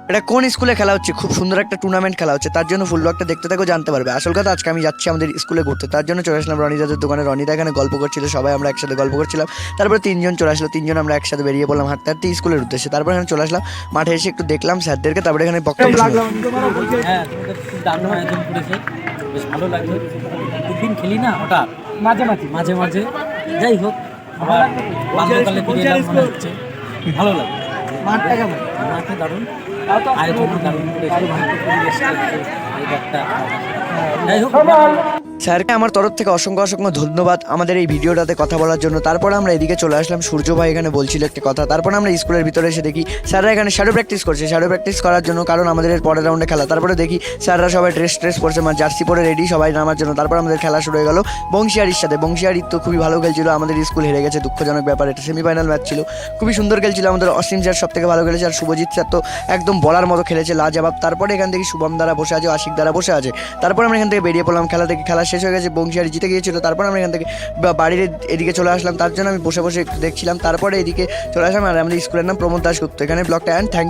এটা কোন স্কুলে খেলা হচ্ছে, খুব সুন্দর একটা টুর্নামেন্ট খেলা হচ্ছে, তার জন্য ফুল ব্লগটা দেখতে থাকো, জানতে পারবে। আসল কথা, আজকে আমি যাচ্ছি আমাদের স্কুলে ঘুরতে, তার জন্য চলে আসলাম রনিদাদের দোকানে। রনিদা এখানে গল্প করছিল, সবাই আমরা একসাথে গল্প করছিলাম। তারপরে তিনজন চলে আসলো, তিনজন আমরা একসাথে বেরিয়ে পড়লাম হাঁটতে হাঁটতে স্কুলের উদ্দেশ্যে। তারপর এখানে চলে আসলাম মাঠে, এসে একটু দেখলাম স্যারদেরকে, তারপরে এখানে বক্তব্য শুনলাম। হ্যাঁ, তোমাদের খুব দারুণ আয়োজন করেছে, বেশ ভালো লাগলো। প্রতিদিন খেলি না, হঠাৎ মাঝে মাঝে মাঝে মাঝে যাই হোক, আবার বাল্যকালে ফিরে এলাম মনে হচ্ছে, ভালো লাগে। মাঠটা কেমন? মাঠটা দারুণ, আয়োজন দারুণ করেছে, পরিবেশটা এই একটা যাই হোক। স্যারকে আমার তরফ থেকে অসংখ্য অসংখ্য ধন্যবাদ আমাদের এই ভিডিওটাতে কথা বলার জন্য। তারপর আমরা এদিকে চলে আসলাম, সূর্য ভাই এখানে বলছিল একটা কথা। তারপর আমরা স্কুলের ভিতরে এসে দেখি স্যাররা এখানে শ্যাডো প্র্যাকটিস করছে, শ্যাডো প্র্যাকটিস করার জন্য, কারণ আমাদের এর পরের রাউন্ডে খেলা। তারপরে দেখি স্যাররা সবাই ড্রেস পরছে, মানে জার্সি পরে রেডি সবাই নামার জন্য। তারপর আমাদের খেলা শুরু হয়ে গেল বংশিয়ারির সাথে। বংশিয়ারি তো খুবই ভালো খেলছিল, আমাদের স্কুল হেরে গেছে, দুঃখজনক ব্যাপার। এটা সেমিফাইনাল ম্যাচ ছিল, খুবই সুন্দর খেলছিল আমাদের। অসীম স্যার সব থেকে ভালো খেলেছে, আর শুভজিৎ স্যার তো একদম বলার মতো খেলেছে, লাজবাব। তারপরে এখান থেকে শুভম দ্বারা বসে আছে, আশিক দ্বারা বসে আছে। তারপর আমরা এখান থেকে বেরিয়ে পড়লাম খেলা থেকে, খেলা শেষ হয়ে গেছে, বংশিয়ারি জিতে গিয়েছিল। তারপর আমরা এখান থেকে বাড়ির এদিকে চলে আসলাম, তার জন্য আমি বসে বসে একটু দেখছিলাম। তারপরে এদিকে চলে আসলাম, আর আমাদের স্কুলের নাম প্রমোদ দাশগুপ্ত। এখানে ব্লগটা অ্যান্ড থ্যাংক